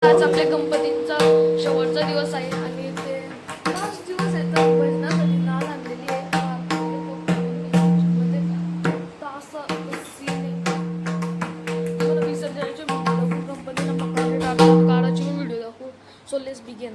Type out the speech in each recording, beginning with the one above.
आज आपल्या गणपतींचा शेवटचा दिवस आहे आणि ते 5 दिवस आहेत भजनासाठी नाल आणलेली आहे विसर्जनाचे गणपतीला मकराने काढाची व्हिडिओ दाखवू. So let's begin.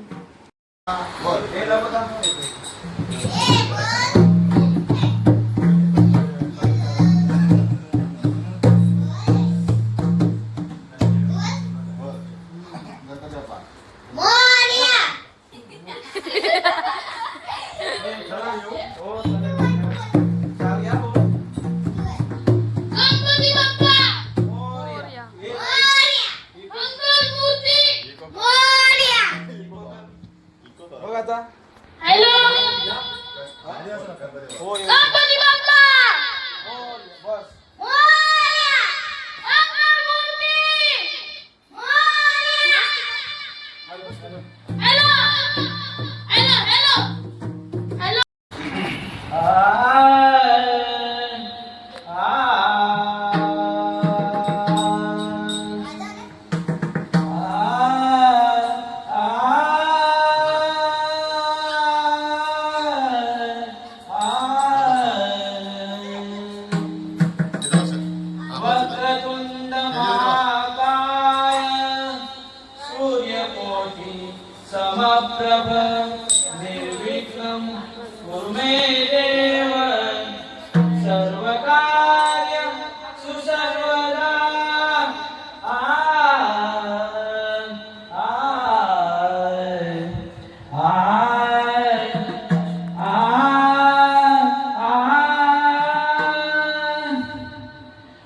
Hello Ganpati Bappa बस वक्रतुंड महाकाय सूर्यकोटि समप्रभ निर्विघ्नं कुरु मे देव सर्वकार्यं सुसर्वदा.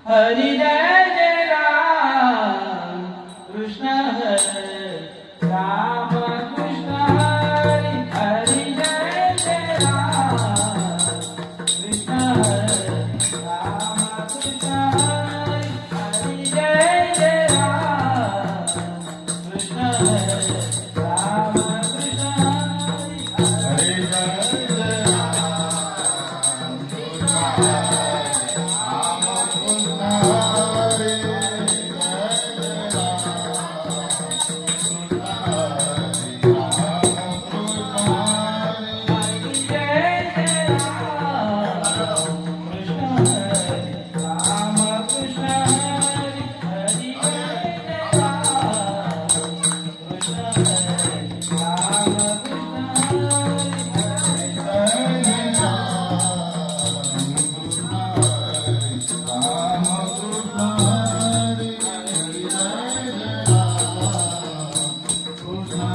हरि जय जय राम कृष्ण हरे राम कृष्ण हरि हरि जय जय राम कृष्ण हरे राम कृष्ण हरि हरि जय जय राम कृष्ण हरे राम कृष्ण हरि हरि जय जय राम कृष्ण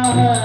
हरे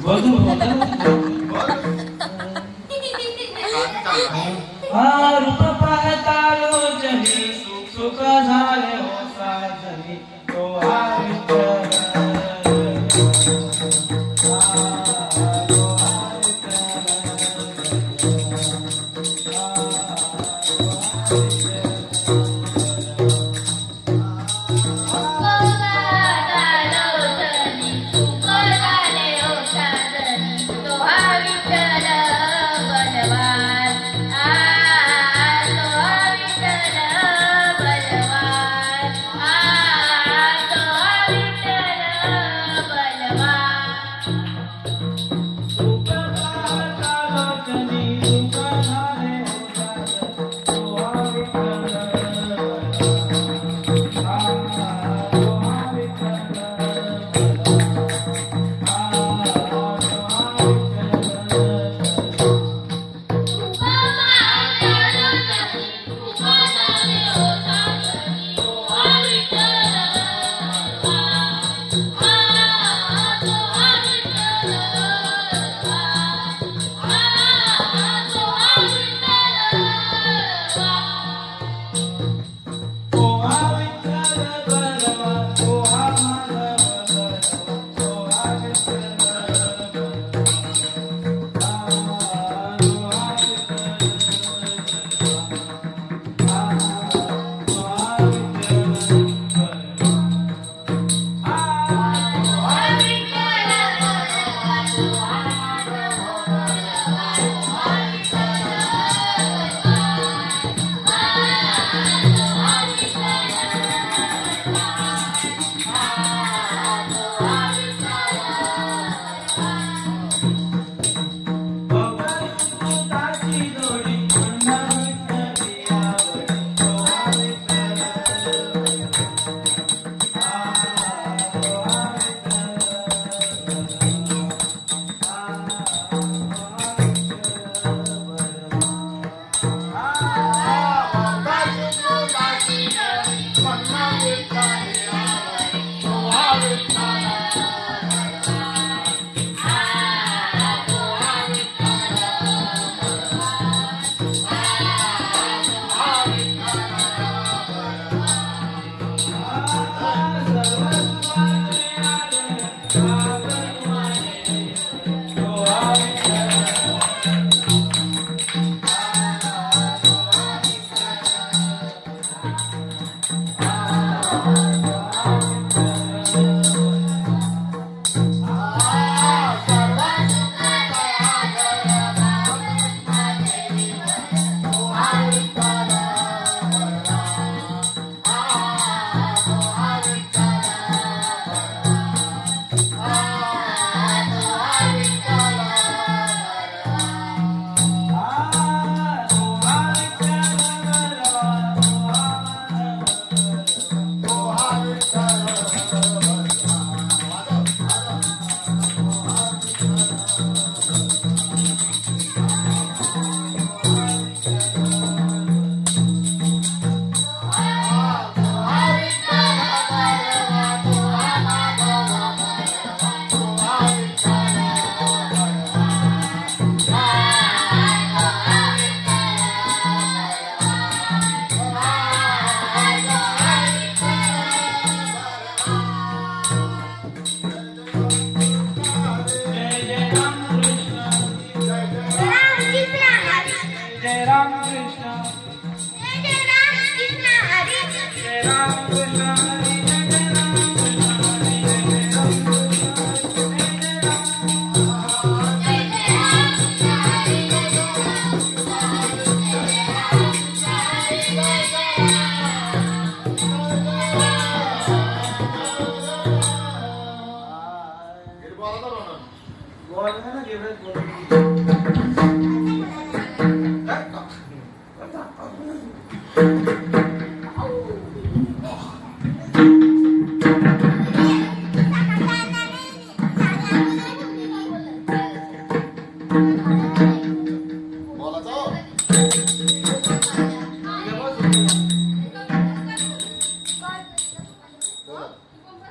बघू हा रूप पाहता लोचनी सुख सुख झाले हो साजनी तो हा विठ्ठल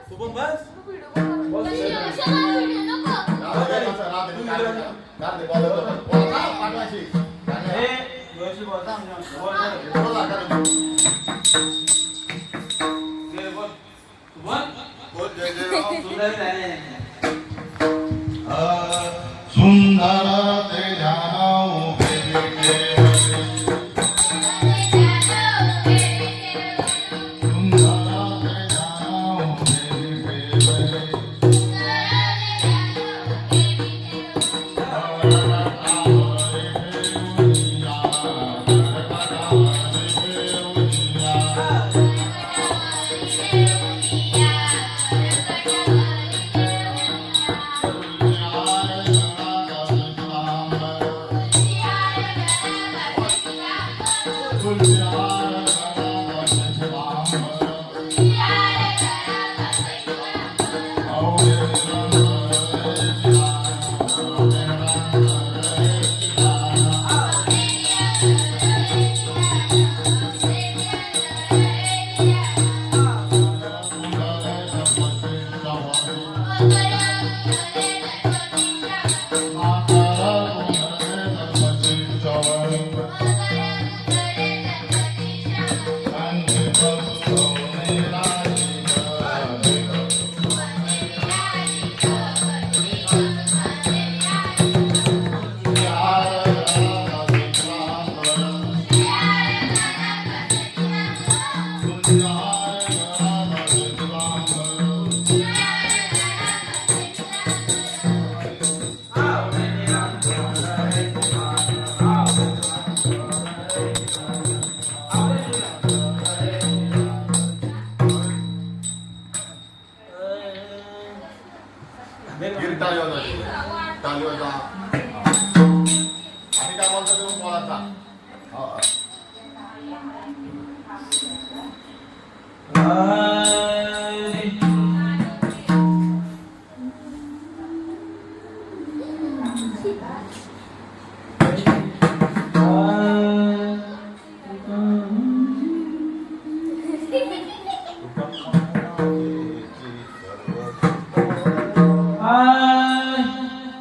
तू पण बस. हे जोशी बोलता बोल सुंदर सुंदर ते ध्यान उभे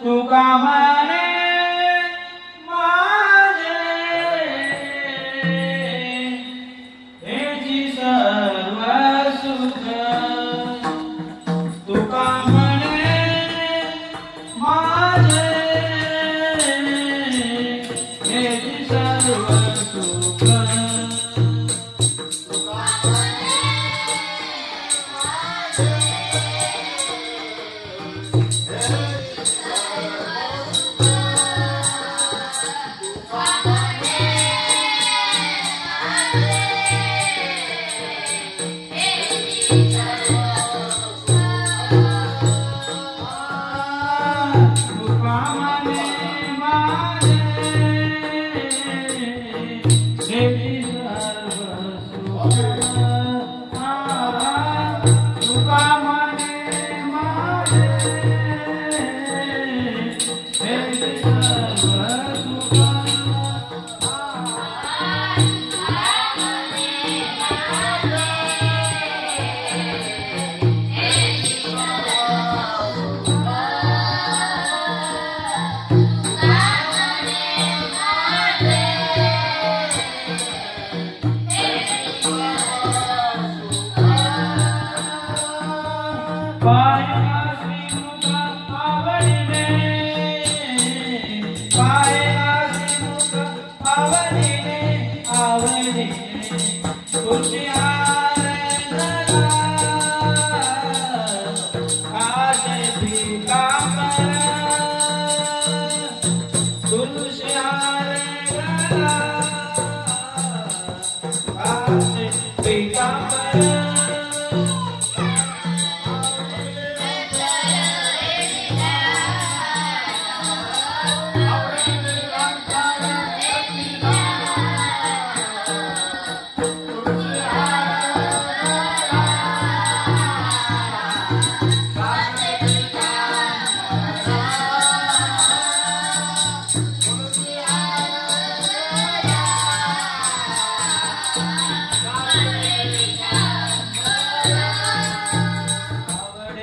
तुका म्हणे माझे हेची सर्व सुख तुका म्हणे माझे हेची सर्व सुख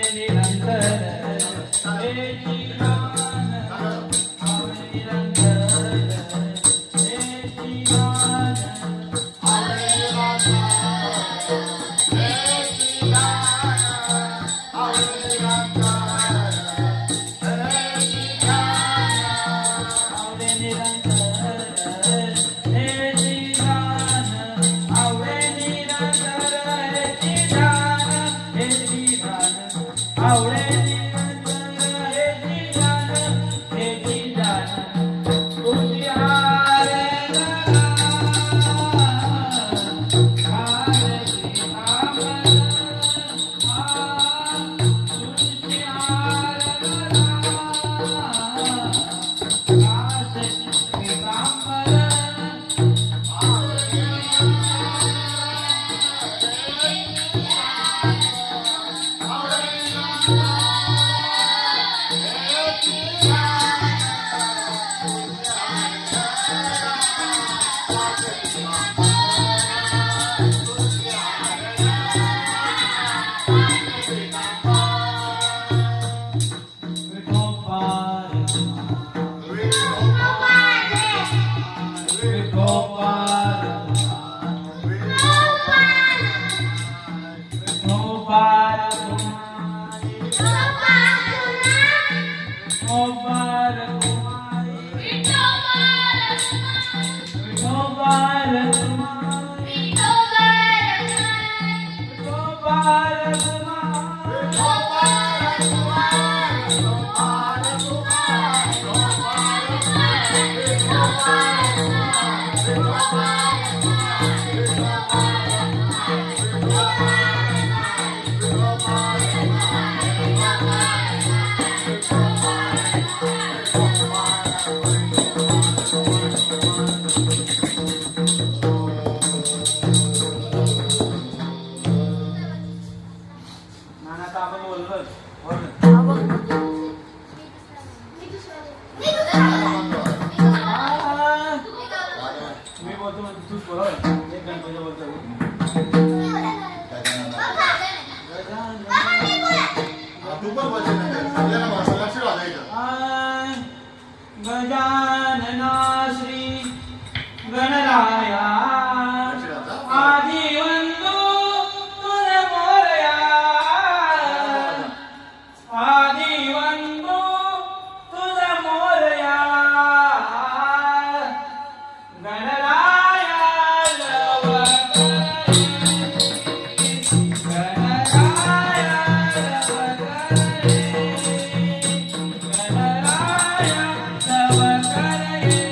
निरंतर विठोबार कुमारी विठोबार कुमारी विठोबार कुमारी नानाचं आपण बोललो मी बोलतो म्हणजे तूच बोल एक गणपती बोलतो तू पण वचन आपल्याला लक्ष वाजायचं गजानना श्री गणराया आदि वंदू तुझे मोरया आदि वंदू तुझे मोरया गणराया लवकरी गणराया लवकरी गणराया लवकरी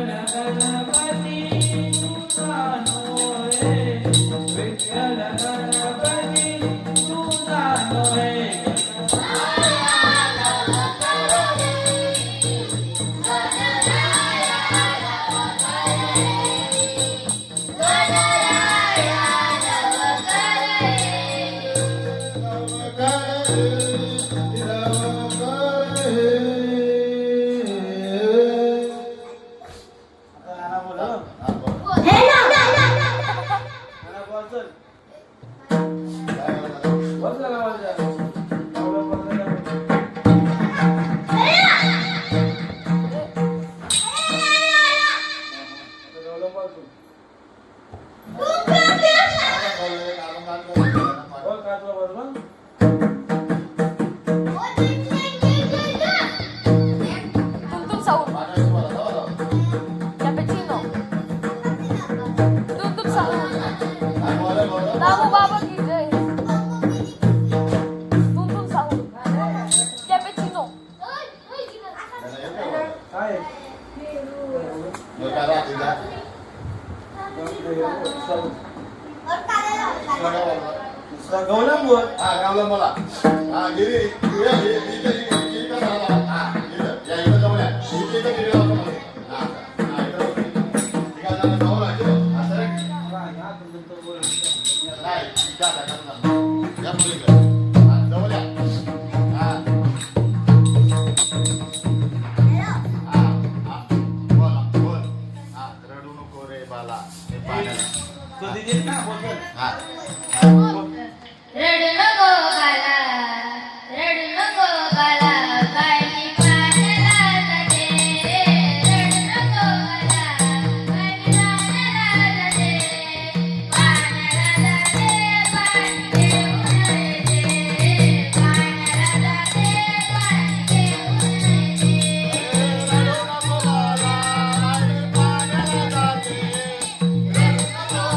गणपती तुझा नोहे विठ्ठल गणपती तुझा नोहे Tuntum sahur. Cappuccino. Tuntum sahur. Tamu baba ki jai. Tuntum sahur. Cappuccino. काय गवला बोल हा गावला मला हा गिरी तू या गिरी का झाला हा इथं या इथं जाऊया इथे इथं गिरी लावतो मला हा हा इथं ठीक आहे जाऊन जाऊ लागतो असं रे नाही त्या टाका या मुलीकडे हा जाऊ द्या हा बोल हा रडू नको रे बाला हे पाण्याला कधी देत ना बोल हा रडू नको बाला, रडू नको बाला, बाई पाण्याला जाते. रडू नको बाला, बाई पाण्याला जाते. पाण्याला जाते, पाणी घेऊन येते. पाण्याला जाते, पाणी घेऊन येते. रडू नको बाला बाई पाण्याला जाते रडू नको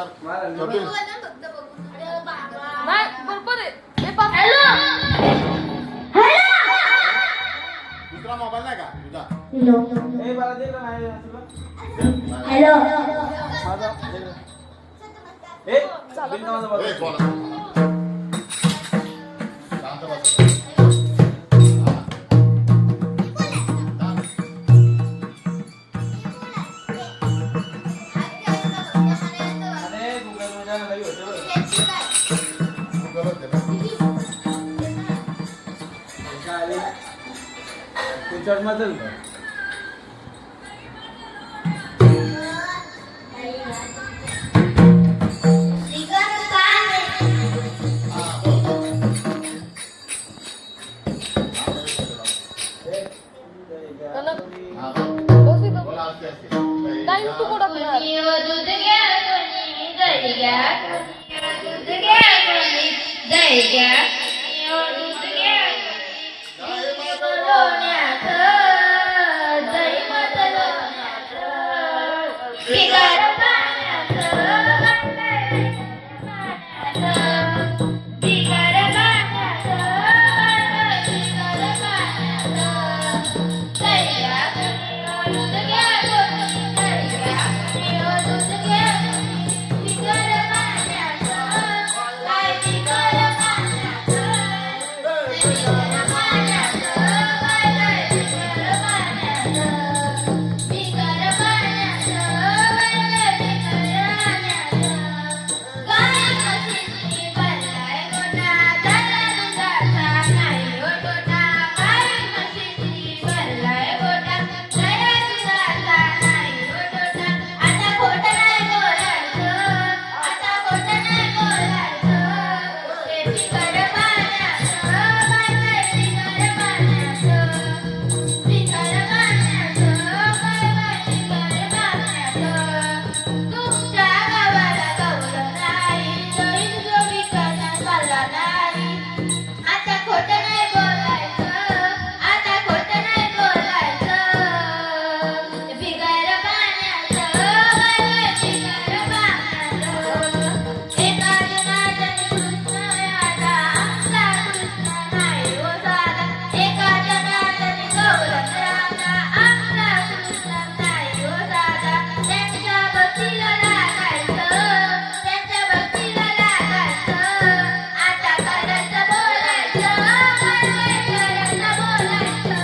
कर मला छोटी नाही बरोबर आहे हे पहा. दुसरा मोबाईल नाही का तुझा ए मला दे ना नाही तुला हॅलो माझा दे ना. ए बिल का माझा ए, बघ बोला. शांत बस. अरे गुगल मध्ये नाही होतं गलत आहे ना. काय आले तुझ्यावर मजल का हा, बोल. कनक, हा, बोल. बस इथं. बोला, असते, असते. नाही तू कुठं असणार? कोणी ओ दूध घ्या कोणी दही घ्या कोणी ओ दूध घ्या कोणी दही घ्या कोणी ओ दूध घ्या कोणी लोण्याचं दही मध लोण्याचं बिगर पाण्याचं बिगर पाण्याचं बिगर पाण्याचं दही घ्या कोणी ओ दूध घ्या कोणी दही घ्या कोणी ओ दूध घ्या कोणी बिगर पाण्याचं काय बिगर पाण्याचं बिगर पाण्याचं काय काय बिगर पाण्याचं बिगर पाण्याचं काय काय बिगर पाण्याचं गाय म्हशींनी भरलाय गोठा दादा दुधाचा नाही ओ तोटा गाय म्हशींनी भरलाय गोठा दादा दुधाचा नाही ओ तोटा आता खोटं नाही बोलायचं आता खोटं नाही बोलायचं ते बिगर पाण्याचं काय काय बिगर पाण्याचं बिगर पाण्याचं काय काय बिगर पाण्याचं तुमच्या गावाला गवलं नाही जैन जो विकायचा चालला नाही आता खोटं नाही बोलायचं आता खोटं नाही बोलायचं बिगर पाण्याचं काय काय बिगर पाण्याचं एका जगात कृष्ण याला आमचा कृष्ण नाही ओ साधा एका जगात गौरव राजा आमचा कृष्ण नाही ओ साधा त्यांच्या भक्तीला लागायचं त्यांच्या भक्तीला लागायचं आता खरंच बोलायचं काय काय खरंच बोलायचं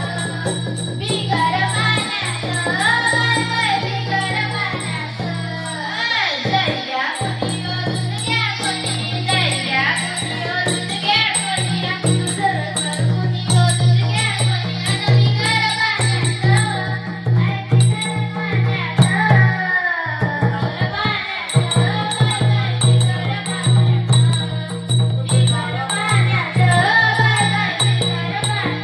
बिगर पाण्याचं काय काय बिगर पाण्याचं दही घ्या कोणी ओ दूध घ्या कोणी दही घ्या कोणी ओ दूध घ्या कोणी सरसर कोणी ओ दूध घ्या कोणी आता बिगर पाण्याचं काय बिगर पाण्याचं बिगर पाण्याचं काय काय बिगर पाण्याचं बिगर पाण्याचं काय काय बिगर पाण्याचं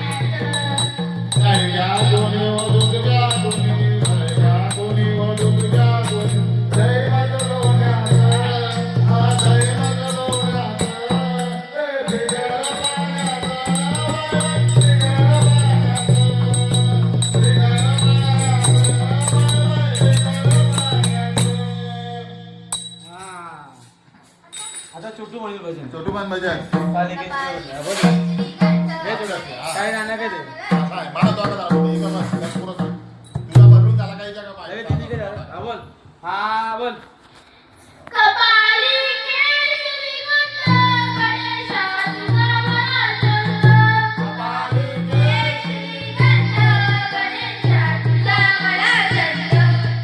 दही घ्या कोणी ओ दूध घ्या कोणी दही घ्या कोणी ओ दूध घ्या कोणी दही मध लोण्याचं हा दही मध लोण्याचं ए बिगर पाण्याचं हा आता छोटू म्हणेल भजन छोटू पण भजन पालिकेची बोल हे तुझं असते. हा. काय नाना काय ते नाही, मला तो आता दाखवतो. हे बघ, बस, बस, पुरं सांग. तुला बदलून त्याला काही जागा अरे पाहिजे. तिथे हा बोल हा बोल कपाली केसरी गंध गणेशा तुझा मला चंद कपाली केसरी गंध गणेशा तुझा मला चंद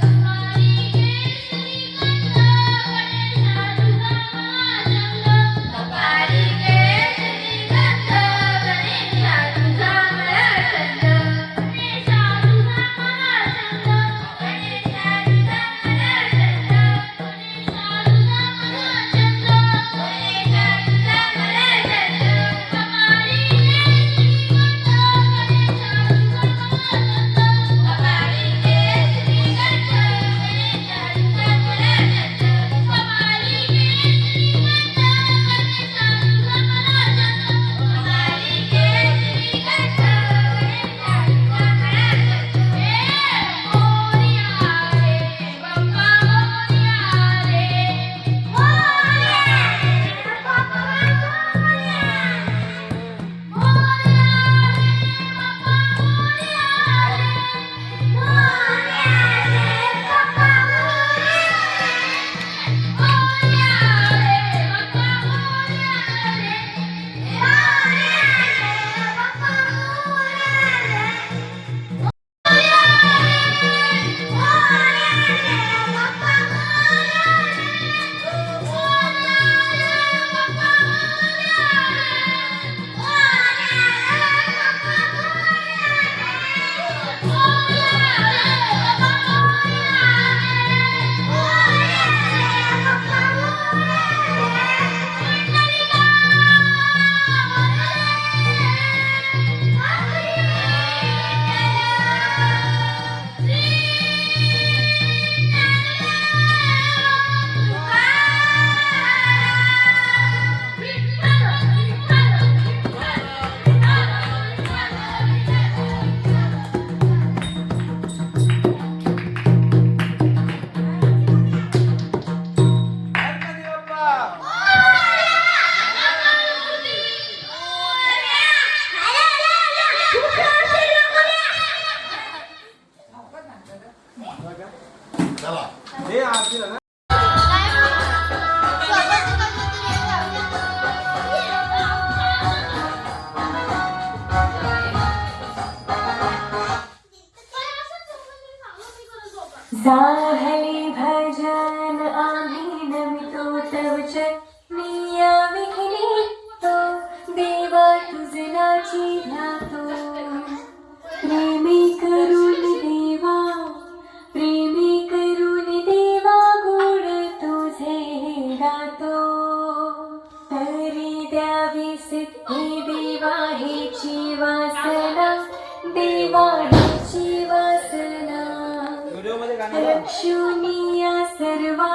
कपाली केसरी गंध गणेशा तुझा मला चंद कपाली केसरी गंध गणेशा तुझा मला चंद गणेशा तुझा मला चंद गणेशा तुझा मला चंद गणेशा तुझा चला हे आरतीला ना झाले भजन आम्ही नमितो तव चरणी विघ्ने तो देवा तुझनाची ध्यातो प्रेमी करून देवा गोड तुझे गातो तरी द्यावी सिद्धी देवा हेची वासना देवा हेची वासना व्हिडिओ मध्ये गाणं लाव. रक्षुनिया सर्वा